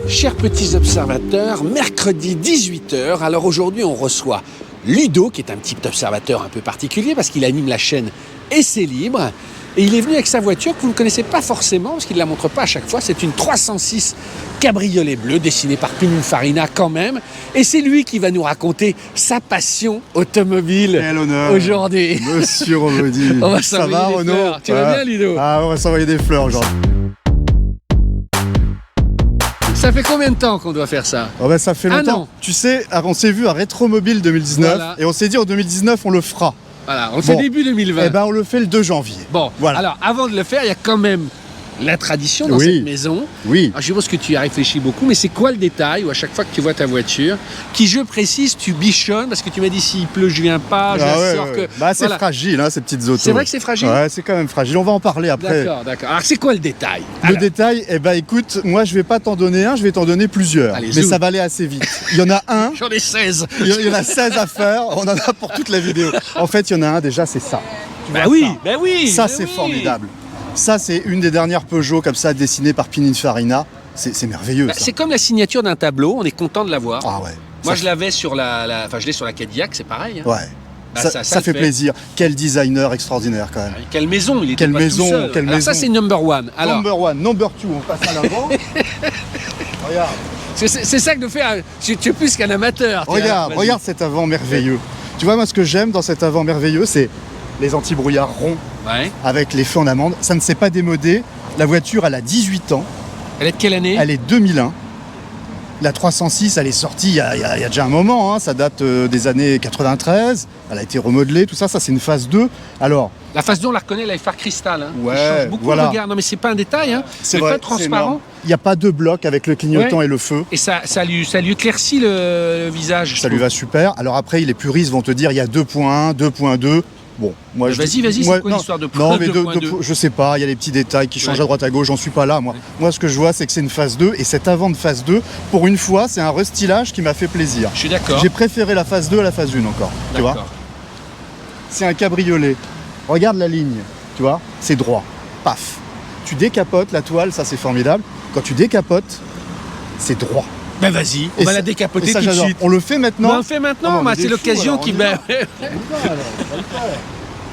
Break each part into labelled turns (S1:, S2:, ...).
S1: Chers petits observateurs, mercredi 18h. Alors aujourd'hui, on reçoit Ludo, qui est un petit observateur un peu particulier parce qu'il anime la chaîne Essai Libre. Et il est venu avec sa voiture que vous ne connaissez pas forcément parce qu'il ne la montre pas à chaque fois. C'est une 306 cabriolet bleu dessinée par Pininfarina quand même. Et c'est lui qui va nous raconter sa passion automobile aujourd'hui.
S2: Monsieur Romaudy.
S1: On va s'envoyer des fleurs. Tu vas bien, Ludo?
S2: Ah, on va s'envoyer des fleurs aujourd'hui.
S1: Ça fait combien de temps qu'on doit faire ça?
S2: Oh ben, ça fait longtemps.
S1: Non.
S2: Tu sais, on s'est vu à Rétromobile 2019
S1: Voilà.
S2: et on s'est dit en 2019 on le fera.
S1: Voilà, on le fait début 2020.
S2: Eh ben on le fait le 2 janvier.
S1: Bon,
S2: voilà.
S1: Alors avant de le faire, il y a quand même la tradition dans
S2: Oui.
S1: cette maison.
S2: Oui.
S1: Alors, je suppose que tu y as réfléchi beaucoup, mais c'est quoi le détail où à chaque fois que tu vois ta voiture, qui je précise, tu bichonnes parce que tu m'as dit s'il pleut, je viens pas, je la sors que.
S2: Bah, c'est
S1: Voilà.
S2: fragile, hein, ces petites autos.
S1: C'est vrai que c'est fragile.
S2: Ouais, c'est quand même fragile. On va en parler après.
S1: D'accord. Alors c'est quoi le détail?
S2: Le détail, eh ben écoute, moi je vais pas t'en donner un, je vais t'en donner plusieurs.
S1: Allez,
S2: mais
S1: zoom.
S2: ça va aller assez vite. Il y en a un,
S1: J'en ai 16.
S2: il y en a 16 à faire, on en a pour toute la vidéo. En fait, il y en a un déjà, c'est ça. Tu
S1: Bah
S2: vois
S1: oui,
S2: ça.
S1: bah oui.
S2: Ça,
S1: bah
S2: c'est
S1: oui.
S2: formidable. Ça, c'est une des dernières Peugeot comme ça, dessinée par Pininfarina. C'est merveilleux,
S1: Bah,
S2: ça.
S1: c'est comme la signature d'un tableau, on est content de l'avoir.
S2: Ah ouais.
S1: Moi
S2: Ça
S1: je l'avais sur enfin je l'ai sur la Cadillac, c'est pareil. Hein.
S2: Ouais.
S1: Bah,
S2: ça fait plaisir. Quel designer extraordinaire, quand même.
S1: Quelle maison, il était
S2: Quelle
S1: pas
S2: maison,
S1: tout seul.
S2: quelle
S1: Alors ça
S2: maison.
S1: c'est number one. Alors,
S2: Number one, number two, on passe à l'avant. Regarde,
S1: c'est ça que nous fait. Tu es plus qu'un amateur. tiens.
S2: regarde,
S1: Vas-y.
S2: regarde cet avant merveilleux. Tu vois, moi, ce que j'aime dans cet avant merveilleux, c'est les anti-brouillards ronds
S1: Ouais.
S2: avec les feux en amande. Ça ne s'est pas démodé. La voiture, elle a 18 ans.
S1: Elle est de quelle année?
S2: Elle est 2001. La 306, elle est sortie il y a déjà un moment, hein. Ça date des années 93. Elle a été remodelée, tout ça. Ça, c'est une phase 2. Alors,
S1: La face dont on la reconnaît, les phares cristal. Hein.
S2: Ouais,
S1: Il change beaucoup,
S2: voilà.
S1: regarde. Non, mais c'est pas un détail. Hein.
S2: c'est
S1: Mais
S2: vrai,
S1: pas
S2: c'est
S1: transparent.
S2: énorme. Il n'y a pas de bloc avec le clignotant
S1: Ouais.
S2: et le feu.
S1: Et ça lui éclaircit le visage.
S2: Ça lui va super. Alors après, les puristes vont te dire il y a 2.1, 2.2. Bon, moi je.
S1: Vas-y,
S2: moi,
S1: c'est quoi
S2: non,
S1: l'histoire de
S2: Non, mais
S1: 2.2?
S2: je sais pas, il y a les petits détails qui changent
S1: Ouais.
S2: à droite à gauche, j'en suis pas là, moi. Moi, ce que je vois, c'est que c'est une phase 2, et cet avant de phase 2, pour une fois, c'est un restylage qui m'a fait plaisir.
S1: Je suis d'accord.
S2: J'ai préféré la phase 2 à la phase 1 encore, tu vois.
S1: D'accord.
S2: C'est un cabriolet. Regarde la ligne, tu vois, c'est droit. Paf. Tu décapotes la toile, ça c'est formidable. Quand tu décapotes, c'est droit.
S1: Ben vas-y, on
S2: Et
S1: va
S2: ça-
S1: la décapoter
S2: et ça,
S1: tout de
S2: j'adore.
S1: suite.
S2: On le fait maintenant.
S1: Ben, on le fait maintenant,
S2: Ah non,
S1: bah,
S2: mais
S1: c'est
S2: des
S1: l'occasion
S2: fous,
S1: qui.
S2: alors,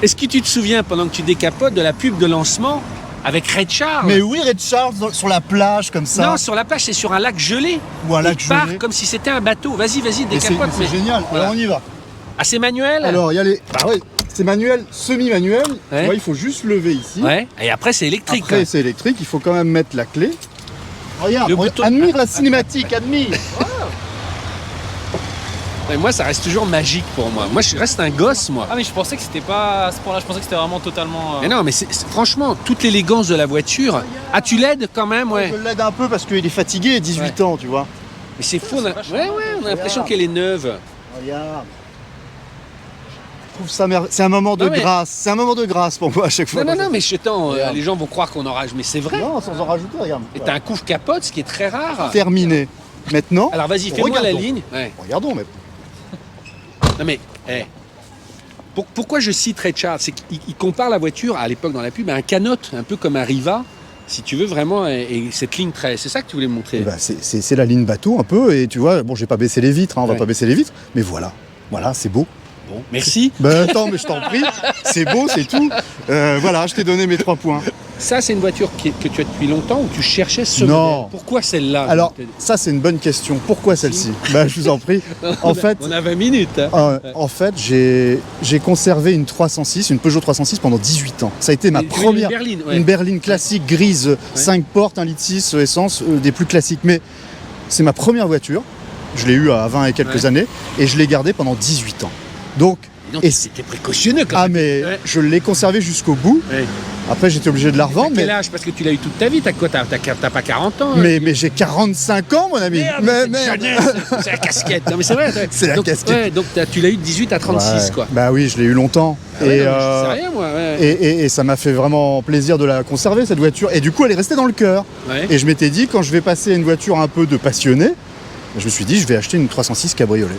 S1: Est-ce que tu te souviens, pendant que tu décapotes, de la pub de lancement avec Ray Charles?
S2: Mais oui, Red Charles sur la plage comme ça.
S1: Non, sur la plage, c'est sur un lac gelé.
S2: Ou un lac
S1: Il part
S2: gelé.
S1: comme si c'était un bateau. Vas-y,
S2: Et c'est
S1: décapote.
S2: c'est génial.
S1: Voilà.
S2: Alors on y va.
S1: Ah, c'est manuel?
S2: Alors il y a les. Bah ouais, c'est manuel, semi-manuel.
S1: Ouais.
S2: Tu vois, il faut juste lever ici.
S1: Ouais, et après, c'est électrique.
S2: Après c'est électrique, il faut quand même mettre la clé. Regarde,
S1: Le bouton-
S2: admire la cinématique, admire.
S1: Et moi, ça reste toujours magique pour moi. Moi, je reste un gosse, moi.
S3: Ah mais je pensais que c'était pas à ce point-là, je pensais que c'était vraiment totalement...
S1: Mais non, mais franchement, toute l'élégance de la voiture. Ah, tu l'aides quand même, ouais.
S2: Je l'aide un peu parce qu'il est fatigué, 18 ans, tu vois.
S1: Mais c'est faux. On a l'impression qu'elle est neuve.
S2: Regarde. Je trouve ça c'est un moment de
S1: Ah ouais.
S2: grâce. C'est un moment de grâce pour moi à chaque fois.
S1: Non, mais je
S2: Regarde.
S1: les gens vont croire qu'on enrage, mais c'est vrai.
S2: Non, sans en rajouter, regarde.
S1: Et t'as un couvre-capote, ce qui est très rare.
S2: Terminé. Maintenant,
S1: Alors vas-y, fais-moi la
S2: regardons.
S1: ligne. Ouais.
S2: Regardons, mais
S1: Non mais, pourquoi je cite Ray Charles? C'est qu'il compare la voiture, à l'époque dans la pub, à un canot, un peu comme un Riva, si tu veux vraiment, et cette ligne très... C'est ça que tu voulais me montrer?
S2: eh ben, c'est la ligne bateau un peu, et tu vois, bon, j'ai pas baissé les vitres, hein, on va
S1: Ouais.
S2: pas baisser les vitres, mais voilà, c'est beau.
S1: Bon, merci.
S2: Ben attends, mais je t'en prie, c'est beau, c'est tout. Voilà, je t'ai donné mes 3 points.
S1: Ça, c'est une voiture que tu as depuis longtemps ou tu cherchais ce
S2: Non.
S1: modèle? Pourquoi celle-là?
S2: Alors, ça c'est une bonne question. Pourquoi celle-ci? Ben, je vous en prie. En fait,
S1: On a 20 minutes. Hein.
S2: j'ai conservé une 306, une Peugeot 306 pendant 18 ans. Ça a été ma
S1: Et tu veux
S2: première.
S1: Une berline, ouais.
S2: Une berline classique grise, 5 portes, 1,6 litre essence, des plus classiques. Mais c'est ma première voiture. Je l'ai eue à 20 et quelques
S1: Ouais.
S2: années et je l'ai gardée pendant 18 ans. Donc,
S1: Donc,
S2: et
S1: c'était précautionneux quand
S2: ah
S1: même.
S2: mais
S1: Ouais.
S2: je l'ai conservée jusqu'au bout.
S1: Ouais.
S2: Après, j'étais obligé de la revendre.
S1: Quel
S2: Mais,
S1: âge? Parce que tu l'as eu toute ta vie. T'as quoi? T'as pas 40 ans? hein.
S2: mais j'ai 45 ans, mon ami.
S1: Merde,
S2: Mais
S1: c'est une
S2: merde.
S1: jeunesse, c'est la casquette. Non mais c'est vrai.
S2: C'est la
S1: donc,
S2: casquette.
S1: Ouais, donc tu l'as eu de 18 à 36
S2: Ouais.
S1: quoi.
S2: Bah oui, je l'ai eu longtemps.
S1: Ah ouais,
S2: et,
S1: non, mais je sais rien moi. Ouais.
S2: et ça m'a fait vraiment plaisir de la conserver, cette voiture. Et du coup, elle est restée dans le cœur.
S1: Ouais.
S2: Et je m'étais dit, quand je vais passer à une voiture un peu de passionné, je me suis dit, je vais acheter une 306 cabriolet.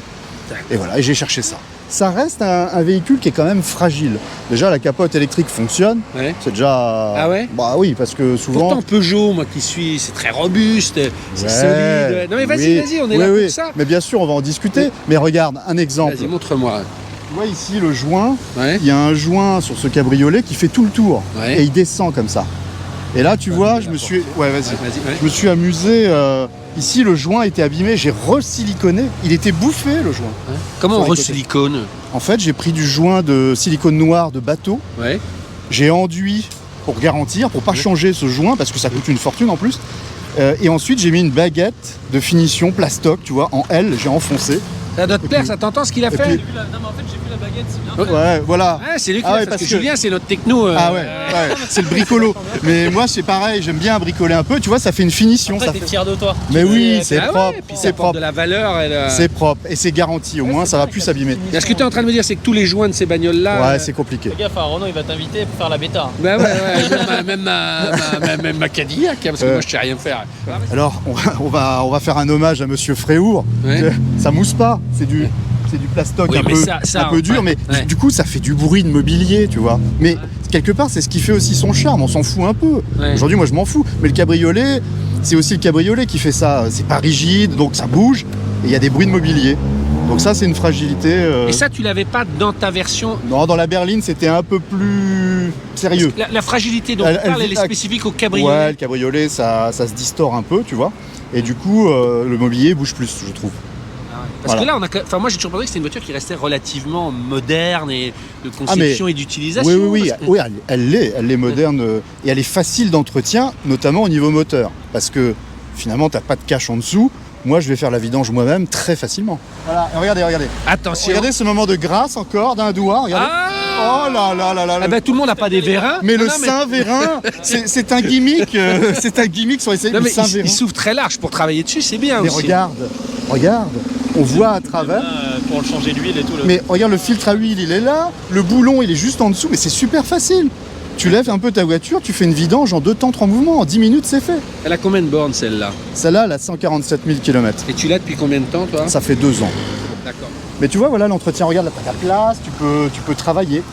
S1: D'accord.
S2: Et voilà, et j'ai cherché ça. ça reste un véhicule qui est quand même fragile. Déjà, la capote électrique fonctionne.
S1: Ouais.
S2: C'est déjà...
S1: Ah ouais?
S2: Bah oui, parce que souvent...
S1: Pourtant, Peugeot, moi qui suis, c'est très robuste, c'est
S2: Ouais,
S1: solide. Non mais vas-y,
S2: oui,
S1: on est
S2: oui,
S1: là
S2: oui.
S1: pour ça.
S2: Mais bien sûr, on va en discuter. Mais regarde, un exemple.
S1: Vas-y, montre-moi.
S2: Tu vois ici le joint,
S1: Ouais.
S2: il y a un joint sur ce cabriolet qui fait tout le tour.
S1: Ouais.
S2: Et il descend comme ça. Et là, tu vois, je me suis... Ouais, vas-y.
S1: Ouais, vas-y, ouais.
S2: Je me suis amusé... Ici, le joint était abîmé, j'ai resiliconé. Il était bouffé, le joint.
S1: Comment on
S2: Sur les côtés.
S1: resilicone?
S2: En fait, j'ai pris du joint de silicone noir de bateau.
S1: Ouais.
S2: J'ai enduit pour garantir, pour pas changer ce joint, parce que ça coûte une fortune en plus. Et ensuite, j'ai mis une baguette de finition plastoc, tu vois, en L, j'ai enfoncé.
S1: Ça doit te plaire, ça t'entend ce qu'il a fait?
S2: puis-
S3: J'ai vu la- Non, mais en fait, j'ai vu la baguette, c'est bien fait.
S2: Ouais, voilà.
S1: Ouais, c'est lui qui
S2: Ah
S1: l'a
S2: ouais,
S1: fait, parce
S2: parce
S1: que
S2: que-
S1: Julien, c'est notre techno.
S2: Ah ouais, c'est le bricolo. Mais moi, c'est pareil, j'aime bien bricoler un peu. Tu vois, ça fait une finition.
S3: Après,
S2: Ça
S3: t'es
S2: fait...
S3: fier de toi.
S2: Mais oui,
S3: Et-
S2: c'est
S1: Ah ouais,
S2: propre.
S1: puis ça
S2: C'est
S1: apporte
S2: propre.
S1: de la valeur.
S2: C'est propre. Et c'est garanti, au moins, ça va plus s'abîmer.
S1: Mais ce que tu es en train de me dire, c'est que tous les joints de ces bagnoles-là.
S2: Ouais, c'est compliqué.
S3: Fais gaffe, hein, Renault, il va t'inviter pour faire la bêta.
S1: Bah ouais, même ma Cadillac, hein, parce que moi je sais rien faire.
S2: Alors, on va faire un hommage à Monsieur Fréour.
S1: Ouais.
S2: Ça mousse pas, c'est du plastoc
S1: Oui,
S2: un,
S1: mais
S2: peu,
S1: ça,
S2: un peu dur,
S1: ouais,
S2: mais
S1: ouais.
S2: du coup, ça fait du bruit de mobilier, tu vois. Mais quelque part, c'est ce qui fait aussi son charme, on s'en fout un peu.
S1: Ouais.
S2: Aujourd'hui, moi, je m'en fous. Mais le cabriolet, c'est aussi le cabriolet qui fait ça. C'est pas rigide, donc ça bouge, et il y a des bruits de mobilier. Donc ça, c'est une fragilité.
S1: Et ça, tu l'avais pas dans ta version.
S2: Non, dans la berline, c'était un peu plus sérieux.
S1: La fragilité dont
S2: Elle-
S1: tu parles,
S2: elle-
S1: elle est spécifique au cabriolet.
S2: Ouais, le cabriolet, ça se distord un peu, tu vois. Et du coup, le mobilier bouge plus, je trouve.
S1: Parce
S2: Voilà.
S1: que là, moi j'ai toujours pensé que c'était une voiture qui restait relativement moderne et de conception et d'utilisation.
S2: Oui,
S1: parce que-
S2: oui, elle est moderne et elle est facile d'entretien, notamment au niveau moteur. Parce que finalement, tu n'as pas de cache en dessous. Moi, je vais faire la vidange moi-même très facilement. Voilà, et regardez.
S1: Attention.
S2: Regardez ce moment de grâce encore d'un doigt. Regardez.
S1: Ah
S2: Oh là là là là.
S1: Ah ben, tout le monde n'a pas des vérins.
S2: Mais le
S1: Non,
S2: sein vérin, c'est un gimmick. C'est un gimmick sur les
S1: Non,
S2: le
S1: mais
S2: sein
S1: il
S2: vérin.
S1: s'ouvre très large pour travailler dessus, c'est bien
S2: Mais
S1: aussi.
S2: regarde. On voit à travers.
S3: Pour le changer d'huile et tout.
S2: Mais regarde, le filtre à huile, il est là. Le boulon, il est juste en dessous. Mais c'est super facile. Tu lèves un peu ta voiture, tu fais une vidange en 2 temps, 3 mouvements. En 10 minutes, c'est fait.
S1: Elle a combien de bornes celle-là?
S2: Celle-là, elle a 147 000 km.
S1: Et tu l'as depuis combien de temps toi?
S2: Ça fait 2 ans.
S1: D'accord.
S2: Mais tu vois, voilà, l'entretien, regarde, là, t'as la place, tu peux travailler.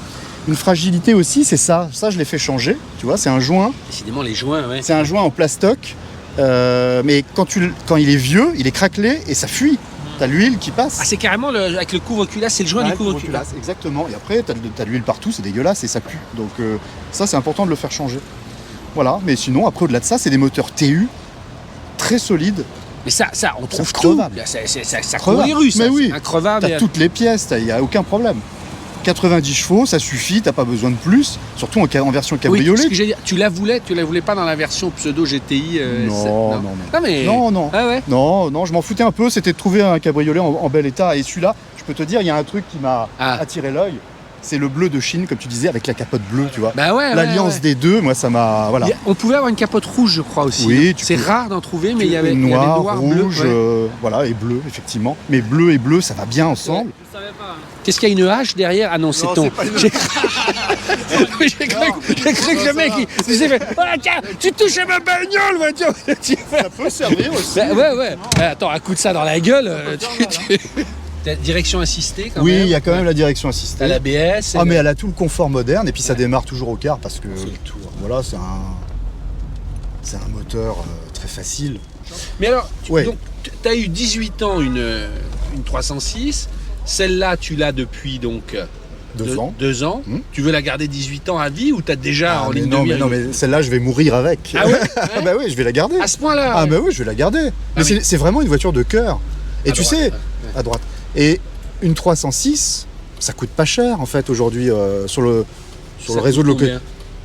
S2: Une fragilité aussi, c'est ça. Ça, je l'ai fait changer. Tu vois, c'est un joint.
S1: Décidément les joints, ouais.
S2: C'est un joint en plastoc. Mais quand il est vieux, il est craquelé et ça fuit. T'as l'huile qui passe.
S1: Ah c'est carrément avec le couvre-culasse, c'est le joint
S2: Ouais,
S1: du couvre-culasse.
S2: exactement. Et après, t'as l'huile partout, c'est dégueulasse et ça pue. Donc ça, c'est important de le faire changer. Voilà. Mais sinon, après, au-delà de ça, c'est des moteurs TU très solides.
S1: Mais ça, on trouve
S2: C'est
S1: tout.
S2: crevable.
S1: Ça court les rues, ça.
S2: Mais oui.
S1: C'est increvable.
S2: T'as toutes les pièces, il n'y a aucun problème. 90 chevaux, ça suffit, t'as pas besoin de plus. Surtout en version
S1: Oui,
S2: cabriolet.
S1: ce que j'allais dire, tu la voulais pas dans la version pseudo GTI
S2: Non.
S1: mais...
S2: Non.
S1: Ah ouais.
S2: Non, je m'en foutais un peu, c'était de trouver un cabriolet en bel état. Et celui-là, je peux te dire, il y a un truc qui m'a attiré l'œil. C'est le bleu de Chine, comme tu disais, avec la capote bleue, tu vois.
S1: Bah ouais.
S2: L'alliance
S1: ouais.
S2: des deux, moi, ça m'a... Voilà.
S1: On pouvait avoir une capote rouge, je crois aussi.
S2: Oui,
S1: hein.
S2: tu
S1: C'est
S2: peux.
S1: rare d'en trouver, mais il y avait
S2: noir,
S1: bleu,
S2: rouge,
S1: ouais.
S2: voilà, et bleu, effectivement. Mais bleu et bleu, ça va bien ensemble.
S3: Je savais pas.
S1: Qu'est-ce qu'il y a une hache derrière? Ah non, c'est
S2: Non,
S1: ton.
S2: c'est pas une
S1: J'ai j'ai cru que le mec, il s'est fait. Ah, tiens, tu touches à ma bagnole, voiture.
S2: Ça peut servir aussi.
S1: Bah, ouais. Attends, un coup de ça dans la gueule. T'as direction assistée quand
S2: Oui,
S1: même.
S2: il y a quand même la direction assistée.
S1: T'as l'ABS.
S2: Ah, mais elle a tout le confort moderne, et puis ça démarre toujours au quart, parce que...
S1: C'est le tour.
S2: Voilà, c'est un moteur très facile.
S1: Mais alors,
S2: Ouais.
S1: donc, tu as eu 18 ans une 306. Celle-là, tu l'as depuis donc
S2: 2 ans.
S1: 2 ans.
S2: Mmh.
S1: Tu veux la garder 18 ans à vie ou tu as déjà en
S2: mais
S1: ligne
S2: non,
S1: de
S2: mais
S1: mire
S2: non, mais celle-là, je vais mourir avec.
S1: Ah ouais,
S2: Ah bah oui, je vais la garder.
S1: À ce point-là
S2: Ah bah oui, je vais la garder. Mais
S1: oui.
S2: c'est vraiment une voiture de cœur. Et
S1: À
S2: tu
S1: droite,
S2: sais,
S1: ouais.
S2: à droite. Et une 306, ça coûte pas cher en fait aujourd'hui sur le
S1: Ça
S2: réseau de
S1: coûte
S2: l'occasion.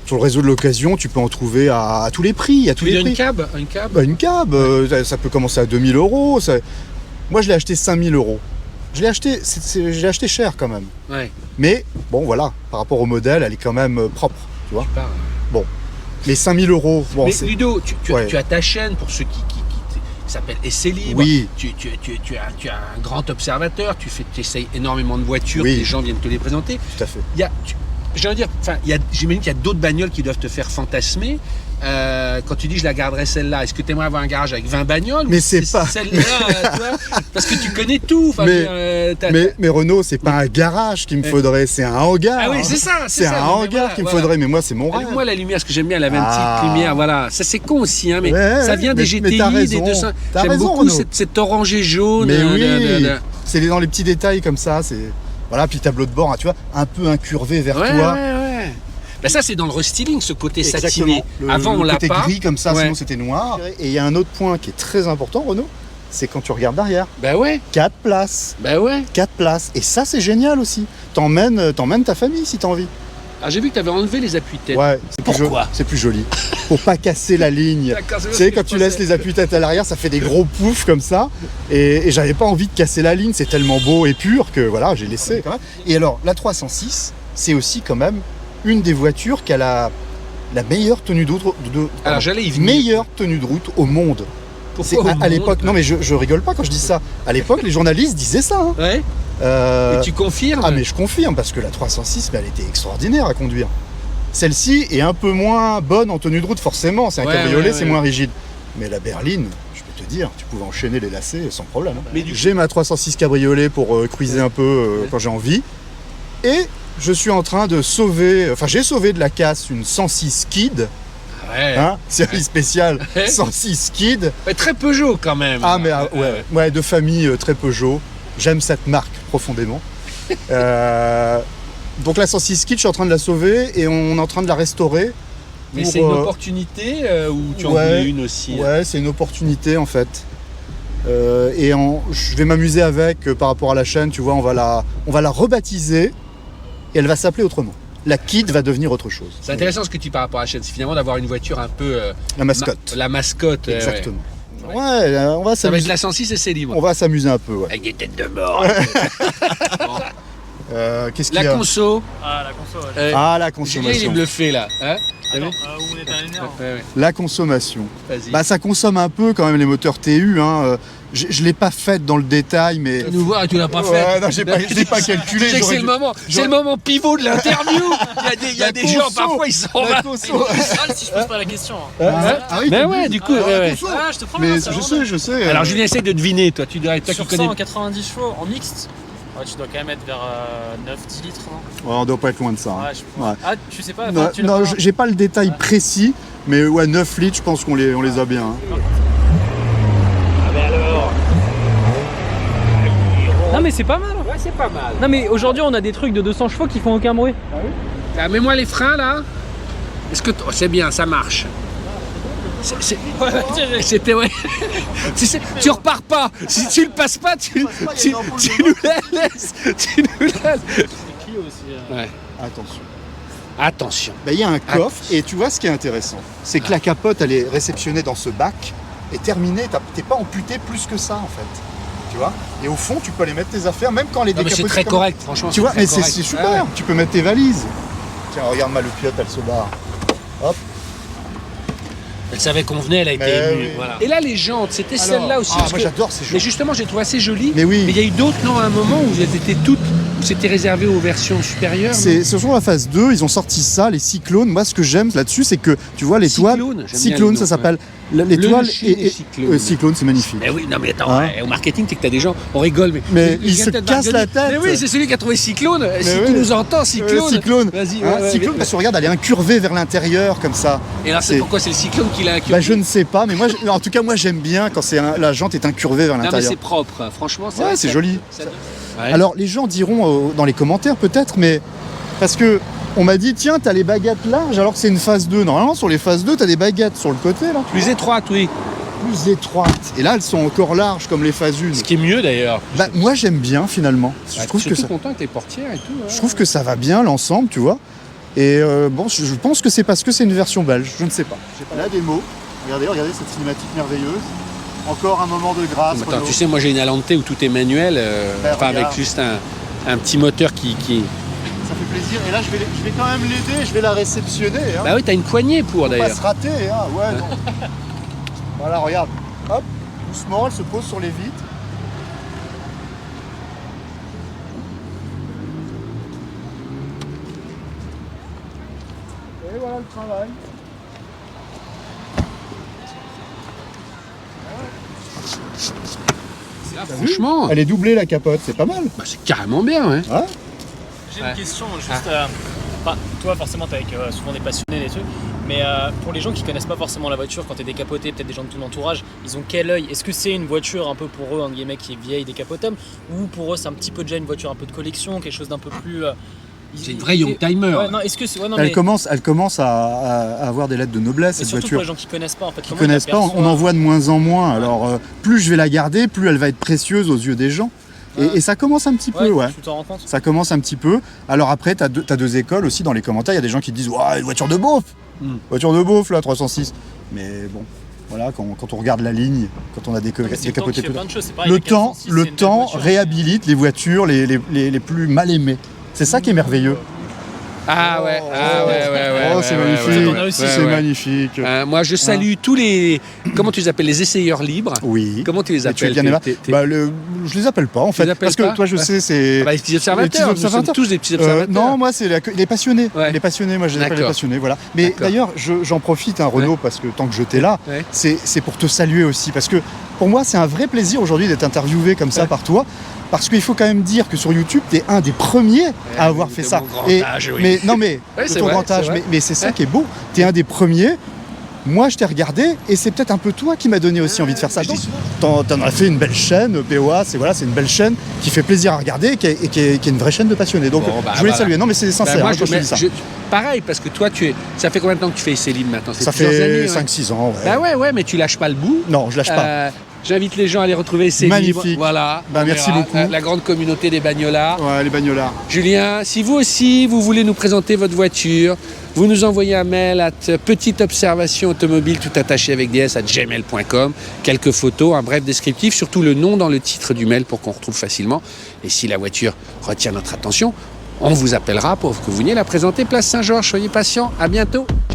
S2: Sur le réseau de l'occasion, tu peux en trouver à tous les prix. À tous
S1: Tu veux
S2: les
S1: dire
S2: prix.
S1: une cab
S2: Bah, une cab, ça peut commencer à 2000 euros. Moi, je l'ai acheté 5000 euros. Je l'ai acheté cher quand même.
S1: Ouais.
S2: Mais bon, voilà, par rapport au modèle, elle est quand même propre, tu vois. Mais 5000 euros, bon,
S1: mais
S2: c'est...
S1: Ludo,
S2: Ouais.
S1: tu as ta chaîne pour ceux qui s'appelle Essai Libre.
S2: Oui.
S1: Tu as un grand observateur, tu essayes énormément de voitures,
S2: Oui.
S1: les gens viennent te les présenter.
S2: Tout à fait.
S1: J'imagine qu'il y a d'autres bagnoles qui doivent te faire fantasmer. quand tu dis je la garderai celle-là, est-ce que tu aimerais avoir un garage avec 20 bagnoles?
S2: Mais
S1: ou
S2: c'est pas-
S1: celle-là, tu vois, parce que tu connais tout. Enfin,
S2: Mais Renaud, c'est pas un garage qu'il me faudrait, c'est un hangar.
S1: Ah oui, c'est ça.
S2: C'est un hangar qu'il me faudrait, mais moi, c'est mon rêve.
S1: Moi, la lumière, ce que j'aime bien, elle avait une
S2: Ah.
S1: petite lumière, voilà. Ça, c'est con aussi, hein, mais
S2: Ouais,
S1: ça vient des
S2: mais
S1: GTI,
S2: t'as
S1: des
S2: raison.
S1: 200.
S2: T'as
S1: J'aime
S2: raison,
S1: beaucoup
S2: Renaud.
S1: cet orangé jaune.
S2: Mais oui, c'est dans les petits détails comme ça. Voilà, puis tableau de bord, hein, tu vois, un peu incurvé vers
S1: Ouais,
S2: toi.
S1: ouais. Ben ça, c'est dans le restyling, ce côté satiné.
S2: Le-
S1: Avant, on
S2: le
S1: l'a
S2: côté
S1: pas.
S2: gris comme ça,
S1: Ouais.
S2: sinon c'était noir. Et il y a un autre point qui est très important, Renaud, c'est quand tu regardes derrière.
S1: Ben ouais,
S2: 4 places.
S1: ben ouais.
S2: 4 places. Et ça, c'est génial aussi. T'emmènes ta famille si t'as envie.
S1: Ah, j'ai vu que tu avais enlevé les appuis-tête.
S2: Ouais, c'est plus
S1: Pourquoi
S2: c'est plus joli. Pour pas casser la ligne.
S1: D'accord, c'est
S2: Tu
S1: ce
S2: sais,
S1: que
S2: quand
S1: je
S2: tu laisses
S1: pensais.
S2: les appuis-tête à l'arrière, ça fait des gros poufs comme ça. Et j'avais pas envie de casser la ligne, c'est tellement beau et pur que voilà, j'ai laissé quand même. Et alors, la 306, c'est aussi quand même une des voitures qui a la meilleure tenue de route.
S1: Alors, j'allais y venir.
S2: Meilleure tenue de route au monde. C'est
S1: Pourquoi au
S2: à
S1: monde
S2: l'époque, non mais je rigole pas quand je dis ça. À l'époque, les journalistes disaient ça. Hein.
S1: Ouais.
S2: Euh,
S1: Et tu confirmes?
S2: Ah mais je confirme parce que la 306, mais elle était extraordinaire à conduire. Celle-ci est un peu moins bonne en tenue de route forcément, c'est un
S1: Ouais,
S2: cabriolet,
S1: ouais,
S2: c'est
S1: ouais.
S2: moins rigide. Mais la berline, je peux te dire, tu pouvais enchaîner les lacets sans problème. Hein.
S1: Mais du
S2: J'ai ma 306 cabriolet pour cruiser un peu quand j'ai envie. Et je suis en train de sauver, enfin j'ai sauvé de la casse une 106 Kid,
S1: Ouais.
S2: hein, série spéciale
S1: Ouais.
S2: 106 Kid.
S1: Mais très Peugeot quand même.
S2: Ah mais ouais, de famille très Peugeot. J'aime cette marque profondément. Donc la 106 Kid, je suis en train de la sauver et on est en train de la restaurer.
S1: Mais
S2: pour,
S1: c'est une opportunité ou tu en
S2: ouais,
S1: voulais une aussi?
S2: Ouais, c'est une opportunité en fait. Je vais m'amuser avec par rapport à la chaîne, tu vois, on va la rebaptiser et elle va s'appeler autrement. La Kid va devenir autre chose.
S1: C'est intéressant ce que tu dis par rapport à la chaîne, c'est finalement d'avoir une voiture un peu.
S2: La mascotte.
S1: La mascotte.
S2: Exactement.
S1: Ouais.
S2: Ouais, on va
S1: Ça va être
S2: s'amuser.
S1: la 106 et c'est libre.
S2: On va s'amuser un peu, ouais.
S1: Avec des têtes de mort.
S2: Qu'est-ce qu'il y
S1: La
S2: a
S1: conso.
S3: Ah, la console. ouais.
S2: Ah, la
S1: Julien, il est
S2: consommation.
S1: bluffé là. Hein? T'as vu?
S3: Attends, où on est à l'énerve.
S1: Ouais.
S2: La consommation.
S1: Vas-y.
S2: Bah, ça consomme un peu quand même les moteurs TU. Hein. Je l'ai pas fait dans le détail, mais.
S1: Tu nous voir et tu l'as pas
S2: Ouais,
S1: fait.
S2: non, je l'ai pas calculé.
S1: Tu sais que
S2: j'aurais
S1: c'est
S2: dû-
S1: le moment pivot de l'interview. Il y a
S2: La
S1: des gens
S2: conso,
S1: parfois ils sont
S2: la
S1: là.
S2: conso.
S3: Ah, si je pose pas la question. hein.
S2: Ah oui,
S1: Mais
S2: tu
S1: ouais,
S2: dis.
S1: du coup.
S2: Ah,
S1: ouais.
S2: conso.
S3: Ah, je te prends
S2: Mais
S3: ça,
S2: je sais.
S1: Alors Julien, essaye de deviner. Toi qui
S3: Sur
S1: connais.
S3: 190 chevaux en mixte, ouais, tu dois quand même être vers 9-10 litres, non?
S2: Ouais, on doit pas être loin de ça. hein.
S3: Ouais,
S2: Ouais.
S3: Ah, tu sais pas?
S2: Non,
S3: Enfin, tu l'as
S2: non,
S3: pas.
S2: j'ai pas le détail précis, mais ouais, 9 litres, je pense qu'on les a bien. hein.
S3: Non, mais c'est pas mal.
S1: Ouais, c'est pas mal.
S3: Non, mais aujourd'hui, on a des trucs de 200 chevaux qui font aucun bruit.
S1: Ah, mets-moi les freins là. Est-ce que c'est bien, ça marche. C'était ouais. Tu repars pas. Si tu le passes pas, tu nous la laisses. Tu nous la laisses. Ouais.
S2: Attention.
S1: Attention.
S2: Bah, il y a un coffre, et tu vois ce qui est intéressant, c'est que la capote, elle est réceptionnée dans ce bac, et terminée, t'es pas amputé plus plus que ça en fait. Tu vois. Et au fond, tu peux aller mettre tes affaires, même quand elle est
S1: Non, mais
S2: décapotée.
S1: c'est très
S2: comme-
S1: correct, franchement.
S2: Tu vois,
S1: très
S2: mais c'est
S1: correct.
S2: super,
S1: Ah ouais.
S2: tu peux mettre tes valises. Tiens, regarde ma loupiote, elle se barre. Hop.
S1: Elle savait qu'on venait, elle a été
S2: Mais
S1: émue.
S2: oui.
S1: Voilà. Et là, les jantes, c'était
S2: Alors,
S1: celle-là aussi.
S2: ah,
S1: parce
S2: moi
S1: que-
S2: j'adore ces
S1: Mais
S2: jeux.
S1: justement, j'ai trouvé assez joli.
S2: Mais oui.
S1: Mais il y a eu d'autres, non, à un moment où elles étaient toutes. Où c'était réservé aux versions supérieures.
S2: C'est sur la phase 2, ils ont sorti ça, les cyclones. Moi, ce que j'aime là-dessus, c'est que tu vois l'étoile.
S1: Cyclone, j'aime bien
S2: Cyclone,
S1: le
S2: ça
S1: nom,
S2: s'appelle. L'étoile
S1: chien des cyclones.
S2: Cyclone, c'est magnifique.
S1: Mais oui, non mais attends,
S2: Hein
S1: ouais, au marketing, c'est que t'as des gens, on rigole,
S2: Mais
S1: il
S2: ils
S1: vient
S2: se
S1: peut-être
S2: cassent la
S1: marketing.
S2: tête.
S1: Mais oui, c'est celui qui a trouvé Cyclone. Si
S2: oui.
S1: tu nous entends, Cyclone.
S2: Cyclone.
S1: Vas-y,
S2: Hein,
S1: ouais,
S2: Cyclone,
S1: ouais.
S2: parce que regarde, elle est incurvée vers l'intérieur, comme ça.
S1: Et alors, c'est pourquoi c'est le Cyclone qui l'a
S2: Bah, je ne sais pas, mais moi, en tout cas, moi, j'aime bien quand la jante est incurvée vers
S1: Non mais
S2: l'intérieur.
S1: c'est propre, franchement.
S2: Ouais,
S1: vrai,
S2: c'est
S1: ça-
S2: joli.
S1: ça- Ouais.
S2: Alors, les gens diront dans les commentaires peut-être, mais parce que on m'a dit, tiens, t'as les baguettes larges alors que c'est une phase 2. Normalement, sur les phases 2, t'as des baguettes sur le côté, là.
S1: Plus étroite, oui.
S2: Plus étroites. Et là, elles sont encore larges comme les phases 1.
S1: Ce qui est mieux d'ailleurs.
S2: Bah, moi, j'aime bien finalement. Je trouve
S1: je
S2: que
S1: suis
S2: ça.
S1: content avec les portières et tout. Ouais.
S2: Je trouve que ça va bien l'ensemble, tu vois. Et bon, je pense que c'est parce que c'est une version belge, je ne sais pas. La démo, regardez cette cinématique merveilleuse. Encore un moment de grâce.
S1: Attends, tu sais, moi j'ai une Alante où tout est manuel, enfin avec
S2: regarde.
S1: juste un petit moteur qui.
S2: Ça fait plaisir. Et là, je vais quand même l'aider, je vais la réceptionner. Hein.
S1: Bah oui, t'as une poignée pour
S2: Faut pas
S1: d'ailleurs.
S2: se rater, hein. Ouais, non. Voilà, regarde. Hop, doucement, elle se pose sur les vitres. Et voilà le travail.
S1: Là,
S2: T'as vu
S1: franchement,
S2: Elle est doublée la capote, c'est pas mal.
S1: bah, c'est carrément bien. Ouais.
S2: Ouais.
S3: J'ai
S1: Ouais.
S3: une question, juste. Toi, forcément, t'es avec souvent des passionnés, des trucs. Mais pour les gens qui connaissent pas forcément la voiture, quand t'es décapoté, peut-être des gens de ton entourage, ils ont quel œil? Est-ce que c'est une voiture un peu pour eux, entre guillemets, qui est vieille, décapotable, ou pour eux, c'est un petit peu déjà une voiture un peu de collection, quelque chose d'un peu plus.
S1: C'est une vraie young-timer.
S3: Ouais, non, est-ce que c'est. Ouais, non,
S2: Elle
S3: mais
S2: commence à avoir des lettres de noblesse,
S3: mais
S2: cette
S3: surtout pour
S2: voiture.
S3: les gens qui connaissent pas, en fait.
S2: Qui
S3: comment ils
S2: connaissent pas,
S3: l'aperçoivent.
S2: on en voit de moins en moins. Alors, plus je vais la garder, plus elle va être précieuse aux yeux des gens. Et ça commence un petit peu, ouais.
S3: Tu t'en rends compte?
S2: Ça commence un petit peu. Alors après, t'as deux écoles aussi dans les commentaires. Il y a des gens qui te disent « Ouah, une voiture de beauf Voiture de beauf, là, 306 !» Mais bon, voilà, quand on regarde la ligne, quand on a
S3: Mais c'est le temps
S2: décapoté
S3: qui fait
S2: tout
S3: plein de choses, c'est pareil,
S2: le
S3: la
S2: temps,
S3: 406, c'est une belle voiture.
S2: réhabilite les voitures les plus mal aimées. C'est ça qui est merveilleux.
S1: Ah ouais,
S2: Oh, c'est magnifique.
S3: ouais, ouais,
S2: C'est
S1: ouais.
S2: magnifique.
S1: Moi, je salue tous les. Comment tu les appelles? Les essayeurs libres.
S2: Oui.
S1: Comment tu les
S2: Et tu es
S1: appelles?
S2: bien aimé. Je les appelle pas en fait.
S1: les appelles
S2: Parce que
S1: pas
S2: toi, je sais, c'est.
S1: Ah bah, les petits observateurs.
S2: les petits
S1: Nous sommes tous des petits observateurs.
S2: Non, moi, c'est les passionnés.
S1: Ouais.
S2: Les passionnés, moi, je les appelle les
S1: D'accord.
S2: passionnés. Voilà. Mais
S1: D'accord.
S2: d'ailleurs, j'en profite, Renaud, parce que tant que je t'ai là,
S1: Ouais.
S2: c'est pour te saluer aussi. Parce que pour moi, c'est un vrai plaisir aujourd'hui d'être interviewé comme ça
S1: Ouais.
S2: par toi. Parce qu'il faut quand même dire que sur YouTube, tu es un des premiers à avoir fait
S1: de
S2: ça.
S1: mon grand âge, oui.
S2: Mais non, mais
S1: Ouais,
S2: de
S1: c'est
S2: ton
S1: vrai,
S2: grand âge,
S1: c'est vrai.
S2: mais c'est ça
S1: Ouais.
S2: qui est beau. Tu es un des premiers. Moi, je t'ai regardé et c'est peut-être un peu toi qui m'a donné aussi envie de faire ça.
S1: je dis
S2: Donc, t'en as fait une belle chaîne, POA, c'est une belle chaîne qui fait plaisir à regarder et qui est une vraie chaîne de passionnés. Donc,
S1: Bon, bah,
S2: je voulais
S1: voilà.
S2: saluer. Non, mais c'est sincère,
S1: Moi,
S2: hein, quand je te dis ça.
S1: pareil, parce que toi, ça fait combien de temps que tu fais Céline maintenant? C'est
S2: Ça
S1: plusieurs
S2: fait
S1: années,
S2: 5-6 ans. Ouais.
S1: Bah ouais, mais tu lâches pas le bout.
S2: Non, je lâche pas.
S1: J'invite les gens à aller retrouver Céline.
S2: Magnifique.
S1: Voilà.
S2: Bah,
S1: on
S2: merci
S1: verra.
S2: beaucoup.
S1: La grande communauté des bagnolards.
S2: Ouais, les bagnolards.
S1: Julien, si vous aussi, vous voulez nous présenter votre voiture, vous nous envoyez un mail à petite observation automobile tout attaché avec des s @gmail.com, quelques photos, un bref descriptif, surtout le nom dans le titre du mail pour qu'on retrouve facilement. Et si la voiture retient notre attention, on vous appellera pour que vous veniez la présenter place Saint-Georges. Soyez patients, à bientôt. Ciao.